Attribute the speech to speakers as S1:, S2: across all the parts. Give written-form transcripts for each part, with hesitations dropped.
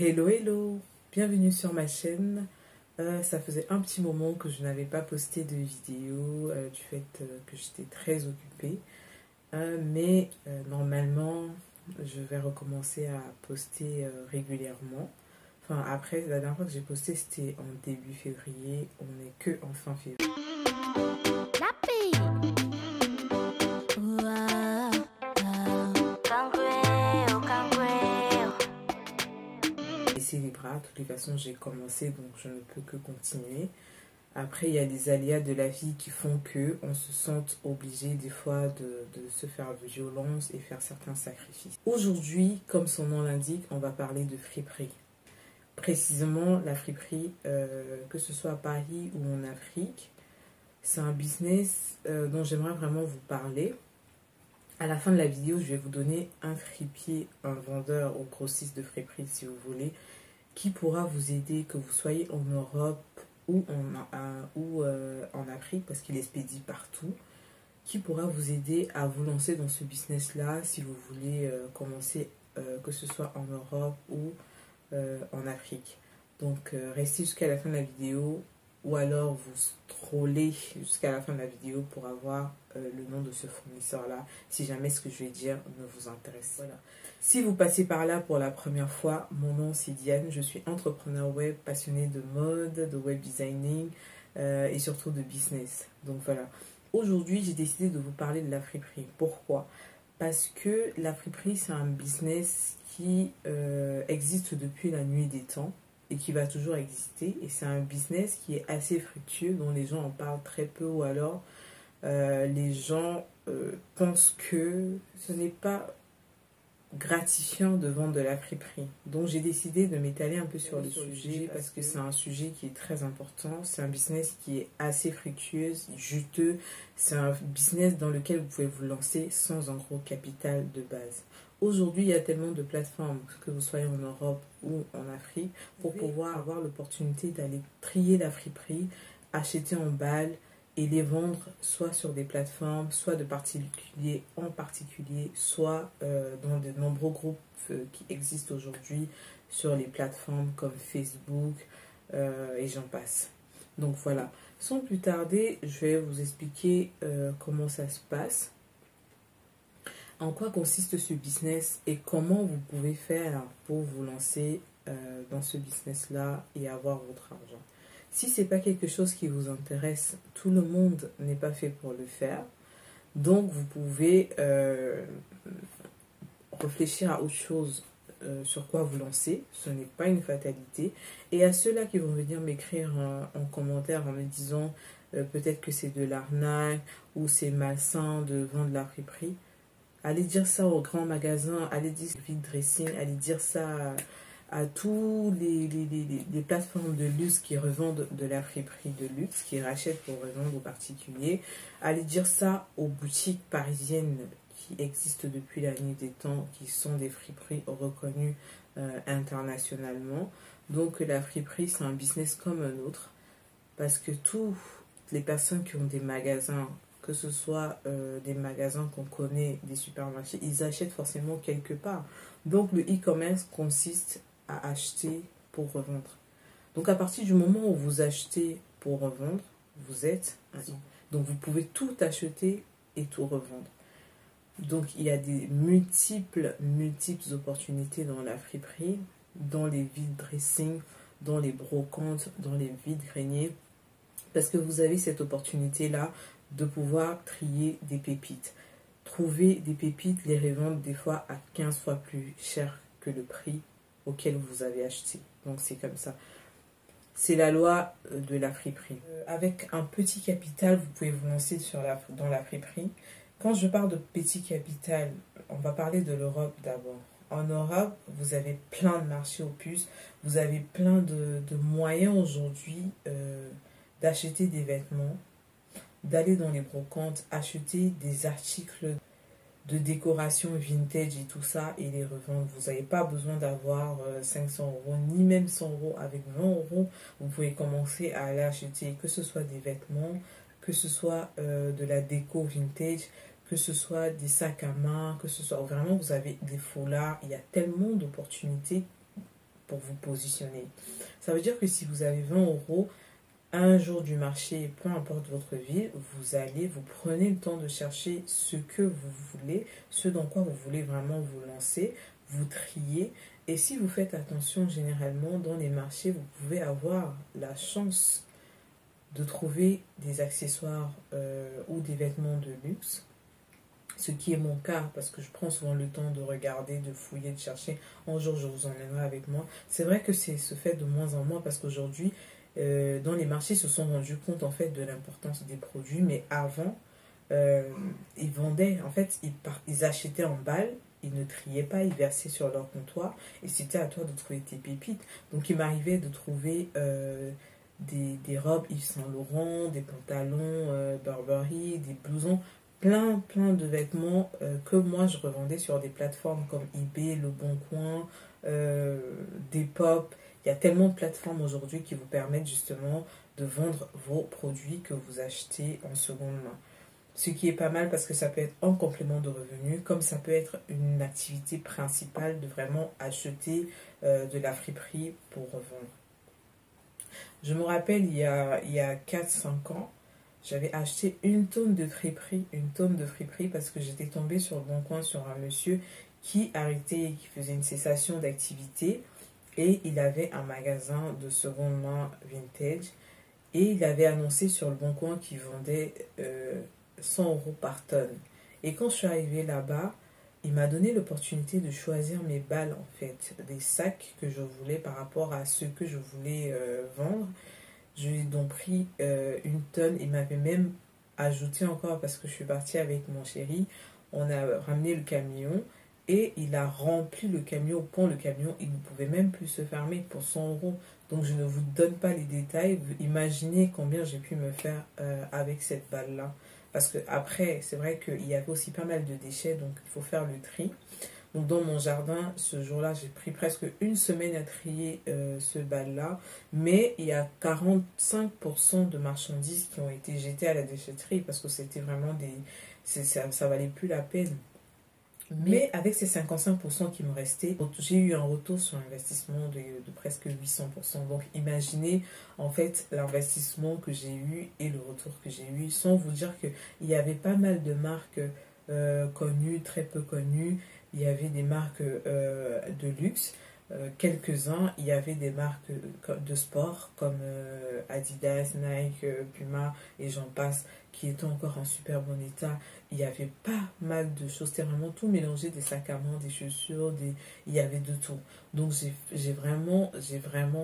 S1: Hello hello, bienvenue sur ma chaîne. Ça faisait un petit moment que je n'avais pas posté de vidéo du fait que j'étais très occupée. Normalement, je vais recommencer à poster régulièrement. Enfin, après, la dernière fois que j'ai posté, c'était en début février. On n'est que en fin février. Baisser les bras, de toutes les façons, j'ai commencé, donc je ne peux que continuer. Après, il y a les aléas de la vie qui font que on se sente obligé des fois de se faire violence et faire certains sacrifices. Aujourd'hui, comme son nom l'indique, on va parler de friperie. Précisément, la friperie, que ce soit à Paris ou en Afrique, c'est un business dont j'aimerais vraiment vous parler. À la fin de la vidéo, je vais vous donner un fripier, un vendeur ou grossiste de friperie, si vous voulez, qui pourra vous aider, que vous soyez en Europe ou en Afrique, parce qu'il expédie partout, qui pourra vous aider à vous lancer dans ce business-là si vous voulez commencer, que ce soit en Europe ou en Afrique. Donc, restez jusqu'à la fin de la vidéo ou alors vous scrollez jusqu'à la fin de la vidéo pour avoir le nom de ce fournisseur-là, si jamais ce que je vais dire ne vous intéresse. Voilà. Si vous passez par là pour la première fois, mon nom c'est Diane, je suis entrepreneur web, passionnée de mode, de web designing et surtout de business. Donc voilà. Aujourd'hui, j'ai décidé de vous parler de la friperie. Pourquoi? Parce que la friperie, c'est un business qui existe depuis la nuit des temps et qui va toujours exister. Et c'est un business qui est assez fructueux, dont les gens en parlent très peu, ou alors les gens pensent que ce n'est pas gratifiant de vendre de la friperie. Donc j'ai décidé de m'étaler un peu sur le sujet parce que c'est un sujet qui est très important. C'est un business qui est assez fructueux, juteux. C'est un business dans lequel vous pouvez vous lancer sans un gros capital de base. Aujourd'hui, il y a tellement de plateformes, que vous soyez en Europe ou en Afrique, pour pouvoir avoir l'opportunité d'aller trier la friperie, acheter en balle et les vendre soit sur des plateformes, soit de particulier en particulier, soit dans de nombreux groupes qui existent aujourd'hui sur les plateformes comme Facebook et j'en passe. Donc voilà, sans plus tarder, je vais vous expliquer comment ça se passe, en quoi consiste ce business et comment vous pouvez faire pour vous lancer dans ce business-là et avoir votre argent. Si ce n'est pas quelque chose qui vous intéresse, tout le monde n'est pas fait pour le faire. Donc, vous pouvez réfléchir à autre chose sur quoi vous lancer. Ce n'est pas une fatalité. Et à ceux-là qui vont venir m'écrire en commentaire en me disant peut-être que c'est de l'arnaque ou c'est malsain de vendre la friperie, allez dire ça aux grands magasins, allez dire vide dressing, allez dire ça à tous les plateformes de luxe qui revendent de la friperie de luxe, qui rachètent pour revendre aux particuliers. Allez dire ça aux boutiques parisiennes qui existent depuis la nuit des temps, qui sont des friperies reconnues internationalement. Donc la friperie, c'est un business comme un autre, parce que toutes les personnes qui ont des magasins, que ce soit des magasins qu'on connaît, des supermarchés, ils achètent forcément quelque part. Donc le e-commerce consiste à acheter pour revendre. Donc à partir du moment où vous achetez pour revendre, vous êtes un e. Donc vous pouvez tout acheter et tout revendre. Donc il y a des multiples opportunités dans la friperie, dans les vide dressing, dans les brocantes, dans les vide greniers, parce que vous avez cette opportunité-là de pouvoir trier des pépites. Trouver des pépites, les revendre des fois à 15 fois plus cher que le prix auquel vous avez acheté. Donc c'est comme ça. C'est la loi de la friperie. Avec un petit capital, vous pouvez vous lancer dans la friperie. Quand je parle de petit capital, on va parler de l'Europe d'abord. En Europe, vous avez plein de marchés aux puces, vous avez plein de moyens aujourd'hui d'acheter des vêtements, d'aller dans les brocantes, acheter des articles de décoration vintage et tout ça et les revendre. Vous n'avez pas besoin d'avoir 500 euros, ni même 100 euros. Avec 20 euros, vous pouvez commencer à aller acheter, que ce soit des vêtements, que ce soit de la déco vintage, que ce soit des sacs à main, que ce soit vraiment, vous avez des foulards. Il y a tellement d'opportunités pour vous positionner. Ça veut dire que si vous avez 20 euros, un jour du marché, peu importe votre ville, vous prenez le temps de chercher ce que vous voulez, ce dans quoi vous voulez vraiment vous lancer, vous triez. Et si vous faites attention, généralement, dans les marchés, vous pouvez avoir la chance de trouver des accessoires ou des vêtements de luxe. Ce qui est mon cas, parce que je prends souvent le temps de regarder, de fouiller, de chercher. Un jour, je vous emmènerai avec moi. C'est vrai que c'est se fait de moins en moins, parce qu'aujourd'hui, dans les marchés, ils se sont rendus compte en fait de l'importance des produits. Mais avant, ils vendaient, en fait, ils achetaient en balles. Ils ne triaient pas, ils versaient sur leur comptoir. Et c'était à toi de trouver tes pépites. Donc, il m'arrivait de trouver des robes Yves Saint Laurent, des pantalons Burberry, des blousons, plein de vêtements que moi je revendais sur des plateformes comme eBay, Le Bon Coin, Depop. Il y a tellement de plateformes aujourd'hui qui vous permettent justement de vendre vos produits que vous achetez en seconde main. Ce qui est pas mal parce que ça peut être un complément de revenus, comme ça peut être une activité principale de vraiment acheter de la friperie pour revendre. Je me rappelle, il y a 4-5 ans, j'avais acheté une tonne de friperie parce que j'étais tombée sur le bon coin sur un monsieur qui arrêtait, qui faisait une cessation d'activité et il avait un magasin de seconde main vintage et il avait annoncé sur le bon coin qu'il vendait 100 euros par tonne. Et quand je suis arrivée là-bas, il m'a donné l'opportunité de choisir mes balles en fait, des sacs que je voulais par rapport à ceux que je voulais vendre. Je lui ai donc pris une tonne. Il m'avait même ajouté encore parce que je suis partie avec mon chéri. On a ramené le camion et il a rempli le camion au point. Le camion, il ne pouvait même plus se fermer pour 100 euros. Donc je ne vous donne pas les détails. Vous imaginez combien j'ai pu me faire avec cette balle-là. Parce que après, c'est vrai qu'il y avait aussi pas mal de déchets, donc il faut faire le tri. Donc dans mon jardin, ce jour-là, j'ai pris presque une semaine à trier ce bal-là. Mais il y a 45% de marchandises qui ont été jetées à la déchetterie parce que c'était vraiment des... ça valait plus la peine. Mais avec ces 55% qui me restaient, j'ai eu un retour sur investissement de presque 800%. Donc imaginez en fait l'investissement que j'ai eu et le retour que j'ai eu, sans vous dire qu'il y avait pas mal de marques connues, très peu connues. Il y avait des marques de luxe, quelques-uns. Il y avait des marques de sport comme Adidas, Nike, Puma et j'en passe, qui étaient encore en super bon état. Il y avait pas mal de choses. C'était vraiment tout mélangé, des sacs à main, des chaussures, il y avait de tout. Donc j'ai vraiment,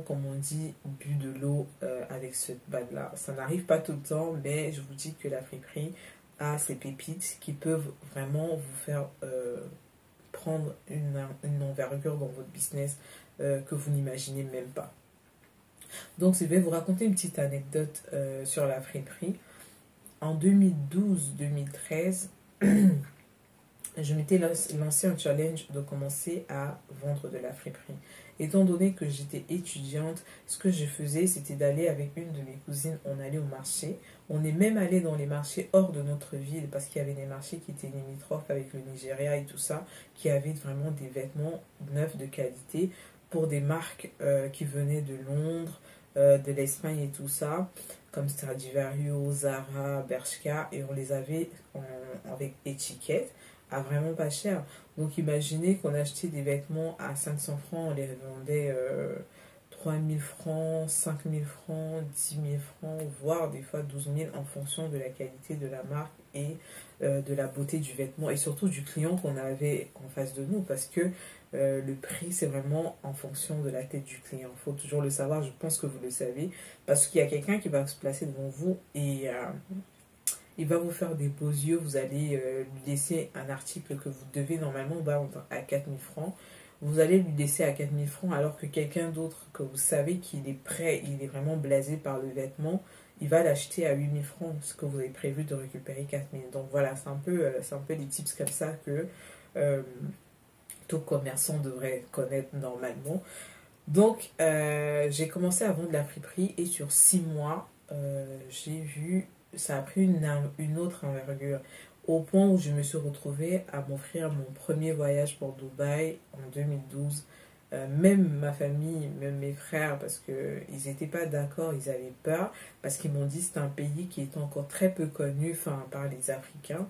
S1: comme on dit, bu de l'eau avec cette bague-là. Ça n'arrive pas tout le temps, mais je vous dis que la friperie a ces pépites qui peuvent vraiment vous faire prendre une envergure dans votre business que vous n'imaginez même pas. Donc je vais vous raconter une petite anecdote sur la friperie. En 2012-2013, je m'étais lancé un challenge de commencer à vendre de la friperie. Étant donné que j'étais étudiante, ce que je faisais, c'était d'aller avec une de mes cousines, on allait au marché. On est même allé dans les marchés hors de notre ville parce qu'il y avait des marchés qui étaient limitrophes avec le Nigeria et tout ça, qui avaient vraiment des vêtements neufs de qualité pour des marques qui venaient de Londres, de l'Espagne et tout ça, comme Stradivarius, Zara, Bershka, et on les avait avec étiquette à vraiment pas cher. Donc imaginez qu'on achetait des vêtements à 500 francs, on les vendait 3000 francs, 5000 francs, 10 000 francs, voire des fois 12 000 en fonction de la qualité de la marque et de la beauté du vêtement et surtout du client qu'on avait en face de nous parce que le prix c'est vraiment en fonction de la tête du client. Il faut toujours le savoir, je pense que vous le savez, parce qu'il y a quelqu'un qui va se placer devant vous et il va vous faire des beaux yeux, vous allez lui laisser un article que vous devez normalement vendre à 4000 francs. Vous allez lui laisser à 4000 francs alors que quelqu'un d'autre que vous savez qu'il est prêt, il est vraiment blasé par le vêtement, il va l'acheter à 8000 francs, ce que vous avez prévu de récupérer 4000. Donc voilà, c'est un peu des tips comme ça que tout commerçant devrait connaître normalement. Donc j'ai commencé à vendre la friperie et sur 6 mois, j'ai vu, ça a pris une autre envergure. Au point où je me suis retrouvée à m'offrir mon premier voyage pour Dubaï en 2012 même ma famille, même mes frères, parce qu'ils n'étaient pas d'accord, ils avaient peur, parce qu'ils m'ont dit que c'était un pays qui était encore très peu connu, enfin, par les Africains.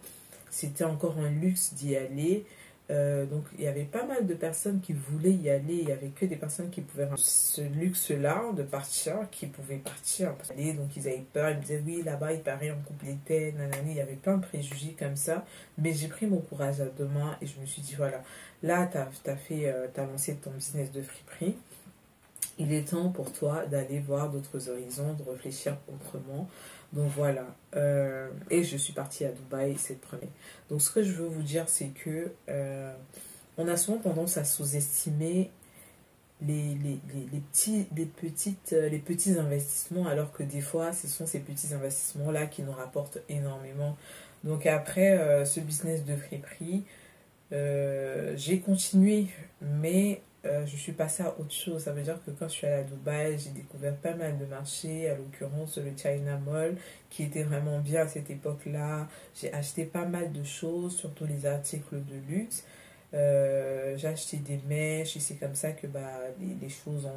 S1: C'était encore un luxe d'y aller. Donc il y avait pas mal de personnes qui voulaient y aller. Il n'y avait que des personnes qui pouvaient avoir ce luxe-là de partir, qui pouvaient partir. Donc ils avaient peur, ils me disaient oui, là-bas il paraît on coupe les têtes, nanani. Il y avait plein de préjugés comme ça. Mais j'ai pris mon courage à deux mains et je me suis dit voilà, là t'as lancé ton business de friperie. Il est temps pour toi d'aller voir d'autres horizons, de réfléchir autrement. Donc voilà. Et je suis partie à Dubaï cette première. Donc ce que je veux vous dire, c'est que on a souvent tendance à sous-estimer les petits investissements, alors que des fois, ce sont ces petits investissements-là qui nous rapportent énormément. Donc après ce business de friperie, j'ai continué, mais je suis passée à autre chose. Ça veut dire que quand je suis allée à Dubaï, j'ai découvert pas mal de marchés, à l'occurrence le China Mall, qui était vraiment bien à cette époque-là. J'ai acheté pas mal de choses, surtout les articles de luxe. J'ai acheté des mèches et c'est comme ça que les choses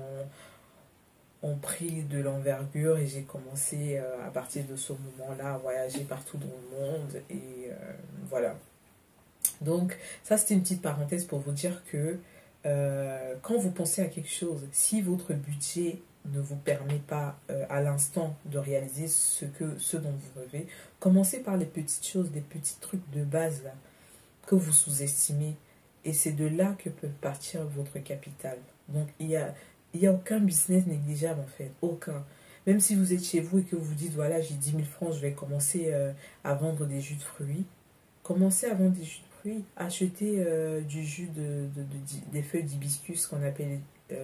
S1: ont pris de l'envergure et j'ai commencé à partir de ce moment-là à voyager partout dans le monde et voilà. Donc ça c'était une petite parenthèse pour vous dire que quand vous pensez à quelque chose, si votre budget ne vous permet pas à l'instant de réaliser ce dont vous rêvez, commencez par les petites choses, des petits trucs de base là, que vous sous-estimez. Et c'est de là que peut partir votre capital. Donc il y a aucun business négligeable en fait, aucun. Même si vous êtes chez vous et que vous vous dites, voilà, j'ai 10 000 francs, je vais commencer à vendre des jus de fruits. Commencez à vendre des jus de fruits. Achetez du jus des feuilles d'hibiscus qu'on appelle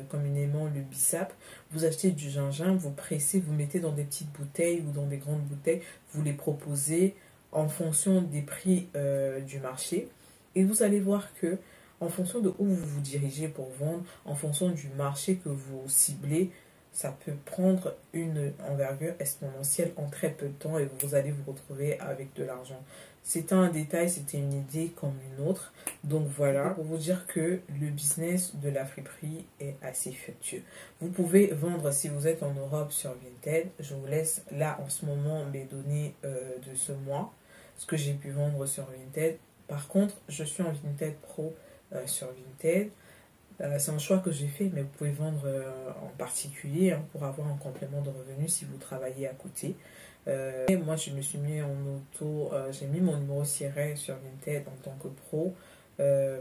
S1: communément le bissap. Vous achetez du gingembre, vous pressez, vous mettez dans des petites bouteilles ou dans des grandes bouteilles. Vous les proposez en fonction des prix du marché. Et vous allez voir que en fonction de où vous vous dirigez pour vendre, en fonction du marché que vous ciblez, ça peut prendre une envergure exponentielle en très peu de temps et vous allez vous retrouver avec de l'argent. C'était un détail, c'était une idée comme une autre. Donc voilà, pour vous dire que le business de la friperie est assez fructueux. Vous pouvez vendre si vous êtes en Europe sur Vinted. Je vous laisse là en ce moment mes données de ce mois, ce que j'ai pu vendre sur Vinted. Par contre, je suis en Vinted Pro sur Vinted. C'est un choix que j'ai fait, mais vous pouvez vendre en particulier pour avoir un complément de revenus si vous travaillez à côté. Et moi, je me suis mis en auto, j'ai mis mon numéro ciré sur Vinted en tant que pro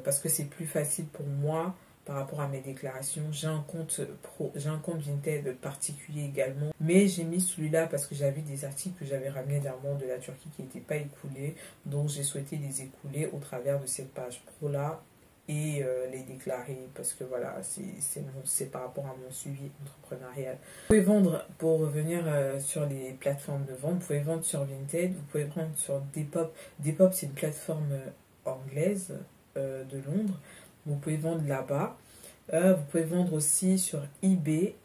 S1: parce que c'est plus facile pour moi par rapport à mes déclarations. J'ai un compte pro, j'ai un compte Vinted particulier également, mais j'ai mis celui-là parce que j'avais des articles que j'avais ramenés dernièrement de la Turquie qui n'étaient pas écoulés, donc j'ai souhaité les écouler au travers de cette page pro-là et les déclarer parce que voilà, c'est par rapport à mon suivi entrepreneurial. Vous pouvez vendre, pour revenir sur les plateformes de vente, vous pouvez vendre sur Vinted, vous pouvez vendre sur Depop. Depop, c'est une plateforme anglaise de Londres. Vous pouvez vendre là-bas. Vous pouvez vendre aussi sur eBay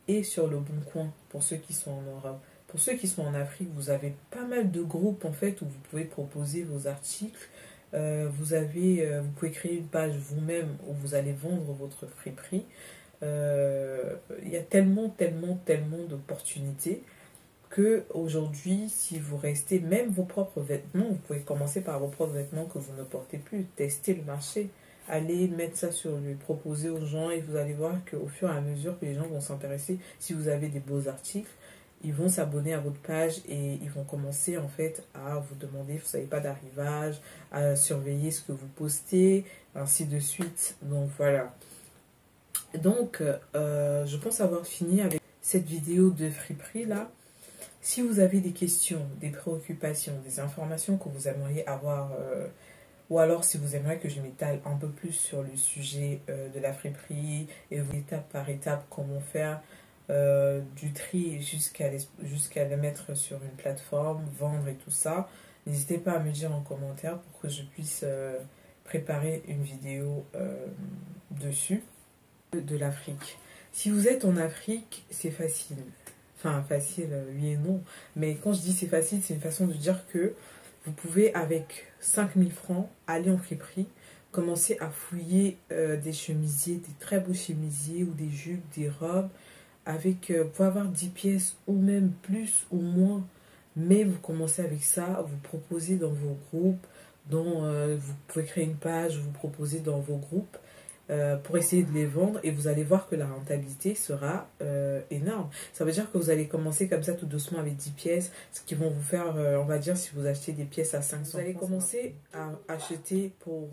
S1: et sur Le Bon Coin pour ceux qui sont en Europe. Pour ceux qui sont en Afrique, vous avez pas mal de groupes en fait où vous pouvez proposer vos articles. Vous pouvez créer une page vous-même où vous allez vendre votre friperie. Il y a tellement d'opportunités que aujourd'hui, si vous restez, même vos propres vêtements, vous pouvez commencer par vos propres vêtements que vous ne portez plus, tester le marché, allez mettre ça sur lui, proposer aux gens et vous allez voir qu'au fur et à mesure que les gens vont s'intéresser, si vous avez des beaux articles, ils vont s'abonner à votre page et ils vont commencer en fait à vous demander, vous savez pas, d'arrivage, à surveiller ce que vous postez, ainsi de suite. Donc voilà. Donc je pense avoir fini avec cette vidéo de friperie là. Si vous avez des questions, des préoccupations, des informations que vous aimeriez avoir, ou alors si vous aimeriez que je m'étale un peu plus sur le sujet de la friperie et étape par étape comment faire, du tri jusqu'à le mettre sur une plateforme, vendre et tout ça, n'hésitez pas à me dire en commentaire pour que je puisse préparer une vidéo dessus. De l'Afrique. Si vous êtes en Afrique, c'est facile. Enfin, facile, oui et non. Mais quand je dis c'est facile, c'est une façon de dire que vous pouvez, avec 5 000 francs, aller en friperie. commencer à fouiller des chemisiers, des très beaux chemisiers ou des jupes, des robes avec, vous pouvez avoir 10 pièces ou même plus ou moins, mais vous commencez avec ça, vous proposez dans vos groupes, vous pouvez créer une page, vous proposez dans vos groupes pour essayer de les vendre et vous allez voir que la rentabilité sera énorme. Ça veut dire que vous allez commencer comme ça tout doucement avec 10 pièces, ce qui vont vous faire, on va dire, si vous achetez des pièces à 500 francs. Vous allez commencer à acheter pour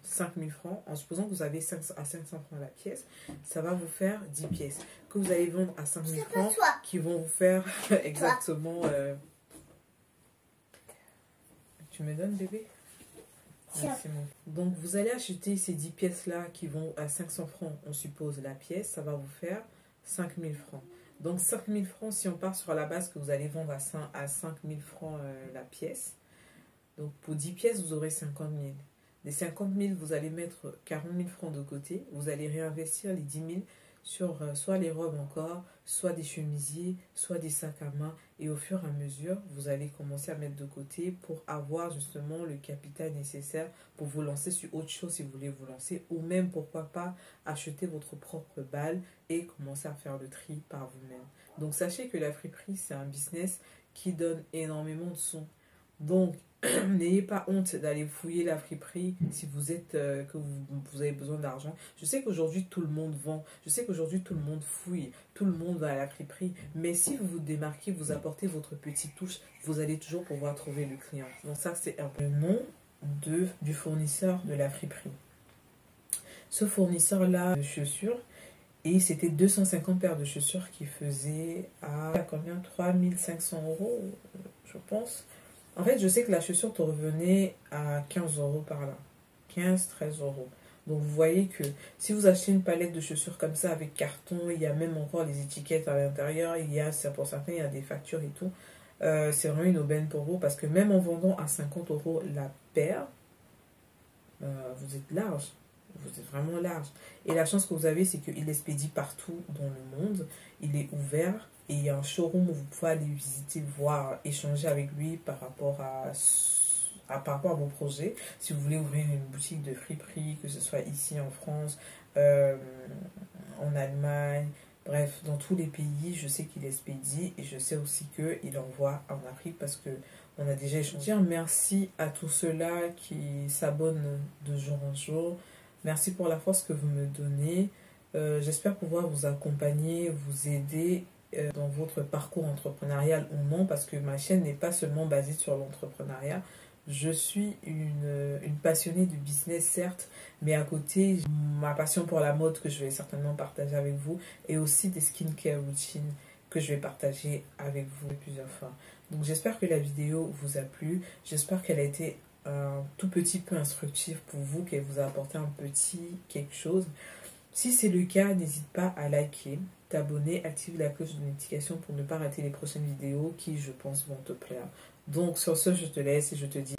S1: 5000 francs, en supposant que vous avez à 500 francs la pièce, ça va vous faire 10 pièces. Que vous allez vendre à 5000 francs, qui vont vous faire exactement... Tu me donnes, bébé? Merci, donc vous allez acheter ces 10 pièces là qui vont à 500 francs, on suppose la pièce, ça va vous faire 5000 francs. Donc 5000 francs, si on part sur la base que vous allez vendre à 5000 francs la pièce, donc pour 10 pièces vous aurez 50 000. Des 50 000 vous allez mettre 40 000 francs de côté, vous allez réinvestir les 10 000 sur soit les robes encore, soit des chemisiers, soit des sacs à main. Et au fur et à mesure, vous allez commencer à mettre de côté pour avoir justement le capital nécessaire pour vous lancer sur autre chose si vous voulez vous lancer. Ou même, pourquoi pas, acheter votre propre balle et commencer à faire le tri par vous-même. Donc, sachez que la friperie, c'est un business qui donne énormément de sons. Donc, n'ayez pas honte d'aller fouiller la friperie si vous êtes que vous avez besoin d'argent. Je sais qu'aujourd'hui tout le monde vend, je sais qu'aujourd'hui tout le monde fouille, tout le monde va à la friperie, mais si vous vous démarquez, vous apportez votre petite touche, vous allez toujours pouvoir trouver le client. Donc ça c'est un peu le nom du fournisseur de la friperie. Ce fournisseur là de chaussures, et c'était 250 paires de chaussures qui faisaient à combien, 3500 €, je pense. En fait, je sais que la chaussure te revenait à 15 € par là. 15-13 €. Donc, vous voyez que si vous achetez une palette de chaussures comme ça avec carton, il y a même encore les étiquettes à l'intérieur, pour certains, il y a des factures et tout. C'est vraiment une aubaine pour vous parce que même en vendant à 50 € la paire, vous êtes large. Vous êtes vraiment large. Et la chance que vous avez, c'est qu'il expédie partout dans le monde. Il est ouvert. Et il y a un showroom où vous pouvez aller visiter, voir, échanger avec lui par rapport à vos projets. Si vous voulez ouvrir une boutique de friperie, que ce soit ici en France, en Allemagne, bref, dans tous les pays, je sais qu'il expédie et je sais aussi qu'il envoie en Afrique parce que on a déjà échangé. Merci à tous ceux-là qui s'abonnent de jour en jour. Merci pour la force que vous me donnez. J'espère pouvoir vous accompagner, vous aider dans votre parcours entrepreneurial ou non, parce que ma chaîne n'est pas seulement basée sur l'entrepreneuriat. Je suis une passionnée de business, certes, mais à côté, ma passion pour la mode que je vais certainement partager avec vous et aussi des skincare routines que je vais partager avec vous plusieurs fois. Donc j'espère que la vidéo vous a plu, j'espère qu'elle a été un tout petit peu instructive pour vous, qu'elle vous a apporté un petit quelque chose. Si c'est le cas, n'hésite pas à liker, t'abonner, activer la cloche de notification pour ne pas rater les prochaines vidéos qui, je pense, vont te plaire. Donc, sur ce, je te laisse et je te dis...